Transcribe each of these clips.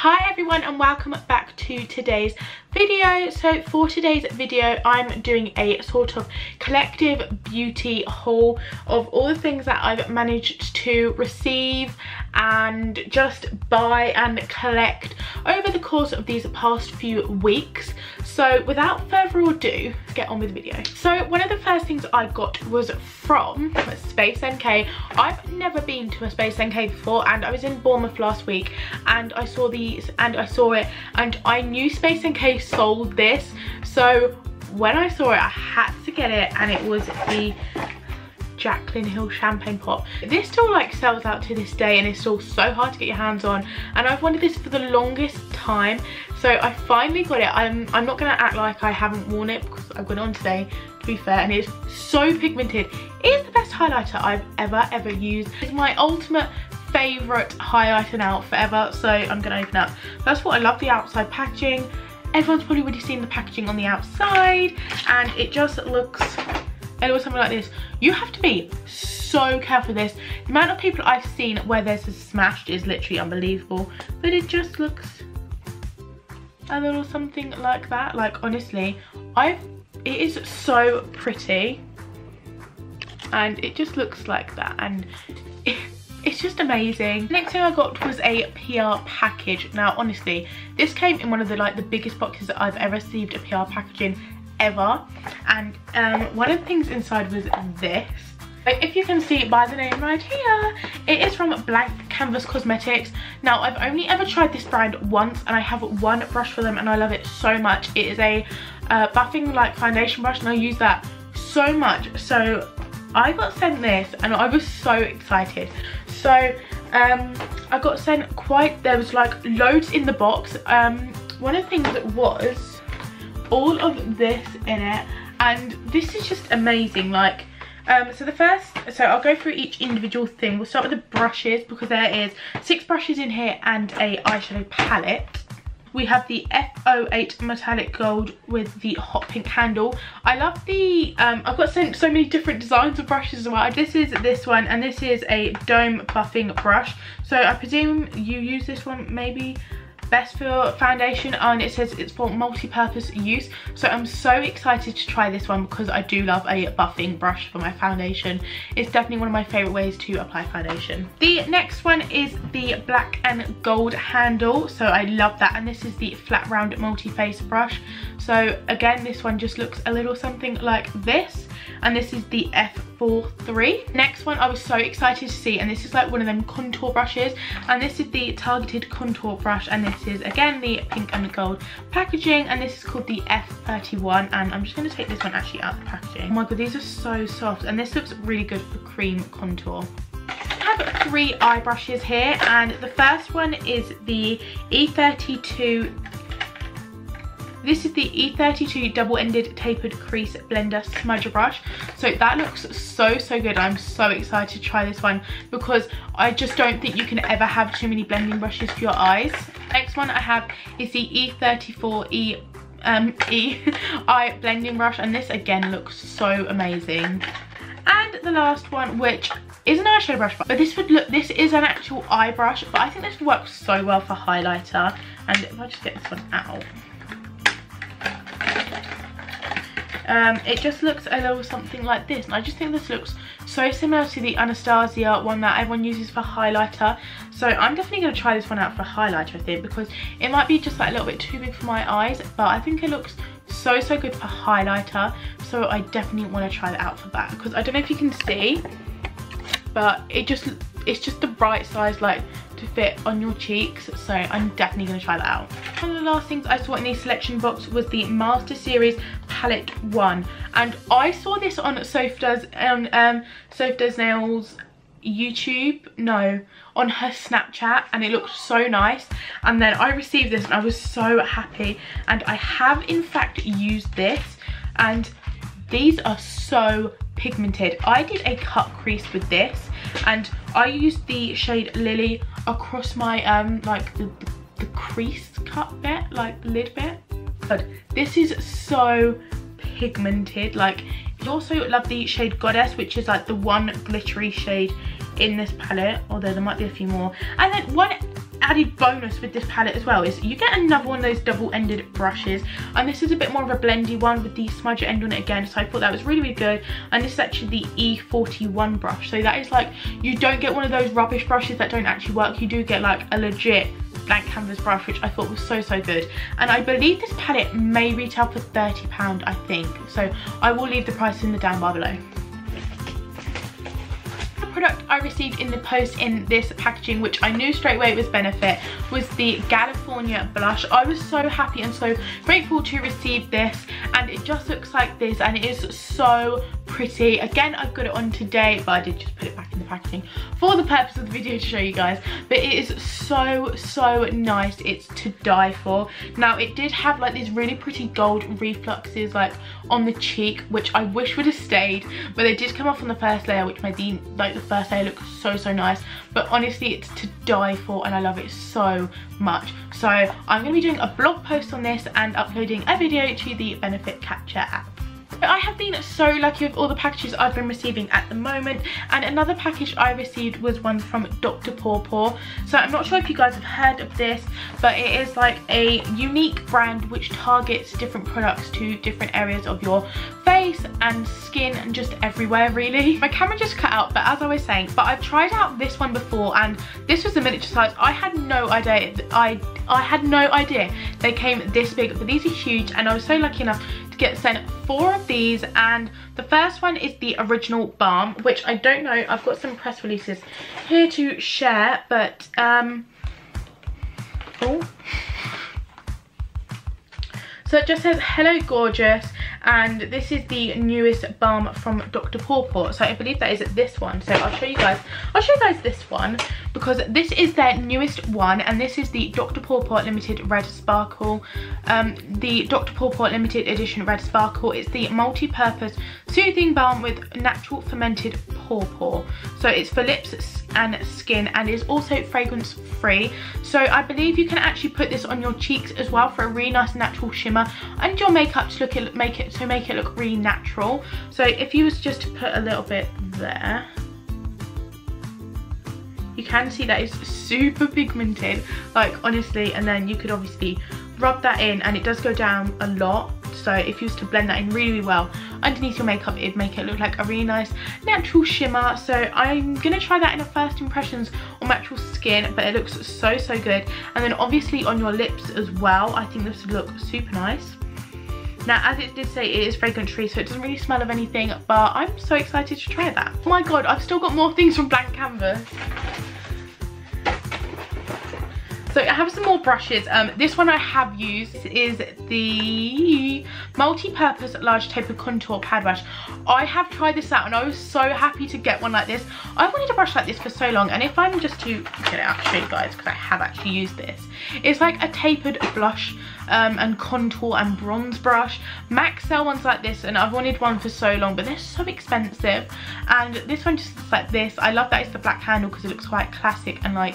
Hi everyone and welcome back to today's video. So for today's video I'm doing a sort of collective beauty haul of all the things that I've managed to receive and just buy and collect over the course of these past few weeks. So without further ado, let's get on with the video. So one of the first things I got was from Space NK. I've never been to a Space NK before, and I was in Bournemouth last week and I saw these and I saw it and I knew Space NK sold this. So when I saw it I had to get it, and it was the Jaclyn Hill champagne pop. This still like sells out to this day and it's still so hard to get your hands on, and I've wanted this for the longest time. So I finally got it. I'm not gonna act like I haven't worn it because I've got it on today, to be fair, and it's so pigmented. It is the best highlighter I've ever used. It's my ultimate favourite highlighter now forever. So I'm gonna open up. First of all, I love the outside packaging. Everyone's probably already seen the packaging on the outside, and it just looks something like this. You have to be so careful with this. The amount of people I've seen where this is smashed is literally unbelievable, but it just looks a little something like that. Like honestly, it is so pretty and it just looks like that, and it's just amazing. Next thing I got was a PR package. Now honestly, this came in one of the biggest boxes that I've ever received a PR package in ever, and one of the things inside was this. If you can see by the name right here, it is from Blank Canvas Cosmetics. Now I've only ever tried this brand once and I have one brush for them and I love it so much. It is a buffing foundation brush and I use that so much. So I got sent this and I was so excited. So I got sent there was like loads in the box. One of the things that was all of this in it, and this is just amazing. So I'll go through each individual thing. We'll start with the brushes because there is 6 brushes in here and a eyeshadow palette. We have the F08 metallic gold with the hot pink handle. I love the I've got sent so many different designs of brushes as well. This is this one, and this is a dome buffing brush. So I presume you use this one maybe best for foundation, and it says it's for multi-purpose use. So I'm so excited to try this one because I do love a buffing brush for my foundation. It's definitely one of my favorite ways to apply foundation. The next one is the black and gold handle. So I love that, and this is the flat round multi-face brush. So again, this one just looks a little something like this, and this is the F43. Next one I was so excited to see, and this is like one of them contour brushes, and this is the targeted contour brush, and this is again the pink and gold packaging, and this is called the F31, and I'm just going to take this one actually out of the packaging. Oh my god, these are so soft, and this looks really good for cream contour. I have 3 eye brushes here, and the first one is the E32. This is the E32 double-ended tapered crease blender smudger brush. So that looks so good. I'm so excited to try this one because I just don't think you can ever have too many blending brushes for your eyes. Next one I have is the E34 eye blending brush, and this again looks so amazing. And the last one, which is an eyeshadow brush, but this is an actual eye brush, but I think this works so well for highlighter. And if I just get this one out, it just looks a little something like this, and I just think this looks so similar to the Anastasia one that everyone uses for highlighter. So I'm definitely going to try this one out for highlighter, I think, because it might be just like a little bit too big for my eyes, but I think it looks so good for highlighter. So I definitely want to try that out for that, because I don't know if you can see, but it's just the right size to fit on your cheeks. So I'm definitely going to try that out. One of the last things I saw in the selection box was the Master Series Palette 1, and I saw this on Soph Does Nails YouTube, on her Snapchat, and it looked so nice, and then I received this and I was so happy, and I have in fact used this, and these are so pigmented. I did a cut crease with this, and I used the shade Lily across my the crease cut bit, like the lid bit. But this is so pigmented. I also love the shade Goddess, which is like the one glittery shade in this palette, although there might be a few more. And then one added bonus with this palette as well is you get another one of those double-ended brushes, and this is a bit more of a blendy one with the smudger end on it again, so I thought that was really, really good. And this is actually the E41 brush, so that is like, you don't get one of those rubbish brushes that don't actually work. You do get like a legit blank canvas brush, which I thought was so, so good. And I believe this palette may retail for £30, I think, so I will leave the price in the down bar below. Product I received in the post in this packaging, which I knew straight away it was Benefit, was the California blush. I was so happy and so grateful to receive this, and it just looks like this, and it is so pretty. Again, I've got it on today, but I did just put it back in the packaging for the purpose of the video to show you guys. But it is so, so nice. It's to die for. Now, it did have like these really pretty gold refluxes like on the cheek, which I wish would have stayed, but they did come off on the first layer, which made the first layer look so, so nice. But honestly, it's to die for, and I love it so much. So I'm going to be doing a blog post on this and uploading a video to the Benefit Capture app. I have been so lucky with all the packages I've been receiving at the moment, and another package I received was one from Dr. Pawpaw. So I'm not sure if you guys have heard of this, but it is like a unique brand which targets different products to different areas of your face and skin and just everywhere really. My camera just cut out, but as I was saying, but I've tried out this one before, and this was a miniature size. I had no idea, I had no idea they came this big, but these are huge, and I was so lucky enough get sent 4 of these, and the first one is the original balm, which I don't know, I've got some press releases here to share, but so it just says hello gorgeous, and this is the newest balm from Dr. Pawpaw. So I believe that is this one. So I'll show you guys this one, because this is their newest one, and this is the Dr. Pawpaw Limited Red Sparkle. The Dr. Pawpaw Limited Edition Red Sparkle. It's the multi-purpose soothing balm with natural fermented pawpaw. So it's for lips and skin, and is also fragrance free. So I believe you can actually put this on your cheeks as well for a really nice natural shimmer, and your makeup to make it look really natural. So if you was just to put a little bit there, you can see that it's super pigmented, like honestly, and then you could obviously rub that in, and it does go down a lot. So if you was to blend that in really, really well underneath your makeup, it'd make it look like a really nice natural shimmer. So I'm gonna try that in a first impressions on natural skin, but it looks so, so good. And then obviously on your lips as well, I think this would look super nice. Now, as it did say, it is fragrance free, so it doesn't really smell of anything, but I'm so excited to try that. Oh my god, I've still got more things from Blank Canvas. So I have some more brushes. This one I have used is the multi-purpose large tapered contour pad brush. I have tried this out, and I was so happy to get one like this. I've wanted a brush like this for so long, and if I'm just to get it out to show you guys, because I have actually used this, it's like a tapered blush and contour and bronze brush. Mac sell ones like this, and I've wanted one for so long, but they're so expensive. And this one just looks like this. I love that it's the black handle because it looks quite classic and like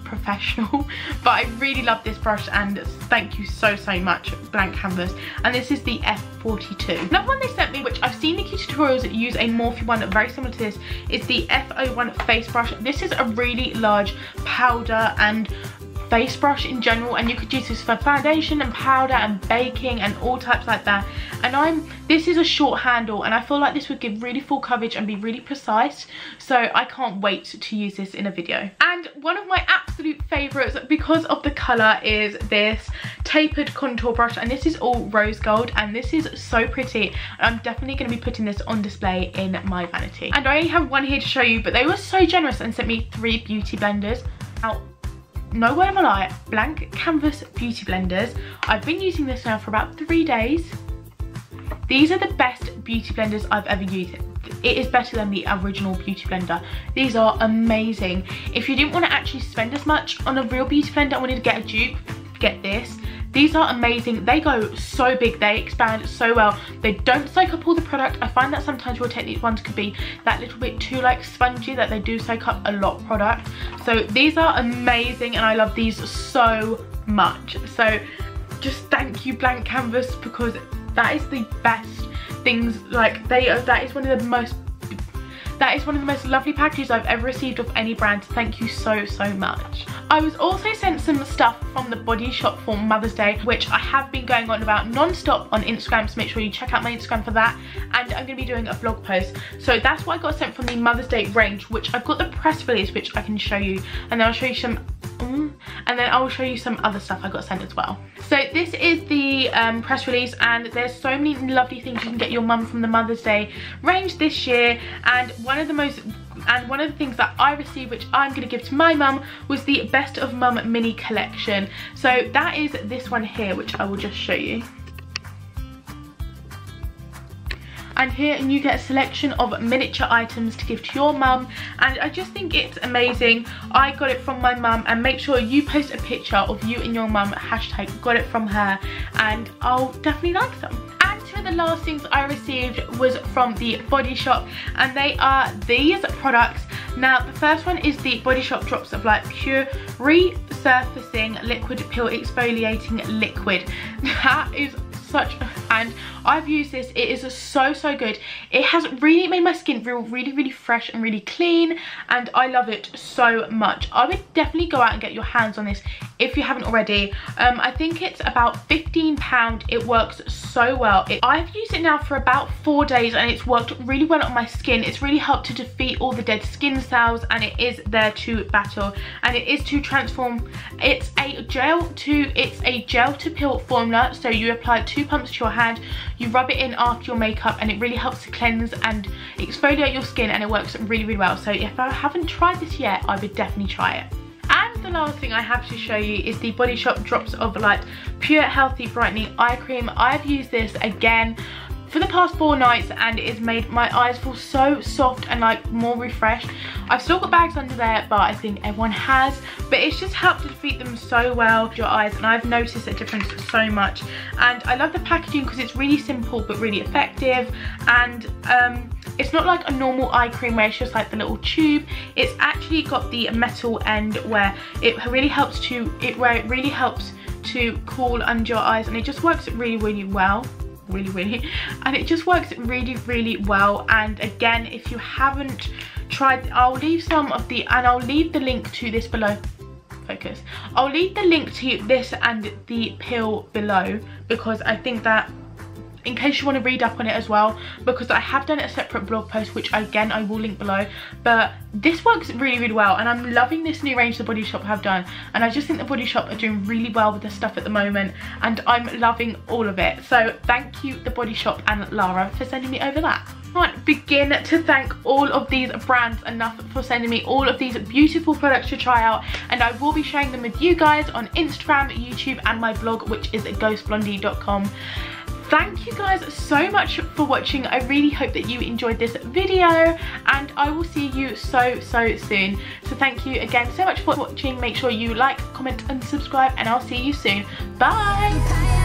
professional, but I really love this brush, and thank you so, so much Blank Canvas. And this is the F42. Another one they sent me, which I've seen Nikki Tutorials use a Morphe one very similar to this, is the F01 face brush. This is a really large powder and face brush in general, and you could use this for foundation and powder and baking and all types like that. And this is a short handle, and I feel like this would give really full coverage and be really precise, so I can't wait to use this in a video. And one of my absolute favorites because of the color is this tapered contour brush, and this is all rose gold, and this is so pretty, and I'm definitely going to be putting this on display in my vanity. And I only have one here to show you, but they were so generous and sent me 3 beauty blenders. Now, no word of a lie, Blank Canvas beauty blenders, I've been using this now for about 3 days. These are the best beauty blenders I've ever used. It is better than the original beauty blender. These are amazing. If you didn't want to actually spend as much on a real beauty blender and wanted to get a dupe, get this. These are amazing. They go so big, they expand so well. They don't soak up all the product. I find that sometimes Real Techniques ones could be that little bit too like spongy, that they do soak up a lot of product. So these are amazing, and I love these so much. So just thank you Blank Canvas, because that is the best things, like that is one of the most, That is one of the most lovely packages I've ever received of any brand. Thank you so much. I was also sent some stuff from the Body Shop for Mother's Day, which I have been going on about non-stop on Instagram, so make sure you check out my Instagram for that. And I'm going to be doing a vlog post. So that's what I got sent from the Mother's Day range, which I've got the press release, which I can show you. And then I'll show you some, and then I will show you some other stuff I got sent as well. So this is the press release, and there's so many lovely things you can get your mum from the Mother's Day range this year. And one of the things that I received, which I'm going to give to my mum, was the Best of Mum mini collection. So that is this one here, which I will just show you. And here you get a selection of miniature items to give to your mum, and I just think it's amazing. I got it from my mum, and make sure you post a picture of you and your mum, hashtag got it from her, and I'll definitely like them. And two of the last things I received was from the Body Shop, and they are these products. Now the first one is the Body Shop Drops of Light Pure Resurfacing Liquid Peel Exfoliating Liquid. That is and I've used this. It is so good. It has really made my skin feel really fresh and really clean, and I love it so much. I would definitely go out and get your hands on this if you haven't already. I think it's about £15. It works so well. I've used it now for about 4 days, and it's worked really well on my skin. It's really helped to defeat all the dead skin cells, and it is there to battle, and it is to transform. It's a gel to peel formula, so you apply 2 pumps to your hand, you rub it in after your makeup, and it really helps to cleanse and exfoliate your skin, and it works really well. So if I haven't tried this yet, I would definitely try it. And the last thing I have to show you is the Body Shop Drops of Light Pure Healthy Brightening Eye Cream. I've used this again for the past 4 nights, and it has made my eyes feel so soft and like more refreshed. I've still got bags under there, but I think everyone has, but it's just helped to defeat them so well, your eyes, and I've noticed a difference so much. And I love the packaging because it's really simple but really effective, and it's not like a normal eye cream where it's just like the little tube. It's actually got the metal end where it really helps to cool under your eyes, and it just works really well. And it just works really well. And again, if you haven't tried, I'll leave the link to this below. Focus. I'll leave the link to this and the peel below, because I think that in case you want to read up on it as well, because I have done a separate blog post, which again I will link below. But this works really well, and I'm loving this new range the Body Shop have done, and I just think the Body Shop are doing really well with their stuff at the moment, and I'm loving all of it. So thank you, the Body Shop and Lara, for sending me over that. I can't begin to thank all of these brands enough for sending me all of these beautiful products to try out, and I will be sharing them with you guys on Instagram, YouTube, and my blog, which is ghostblondie.com. Thank you guys so much for watching. I really hope that you enjoyed this video, and I will see you so soon. So thank you again so much for watching. Make sure you like, comment and subscribe, and I'll see you soon. Bye.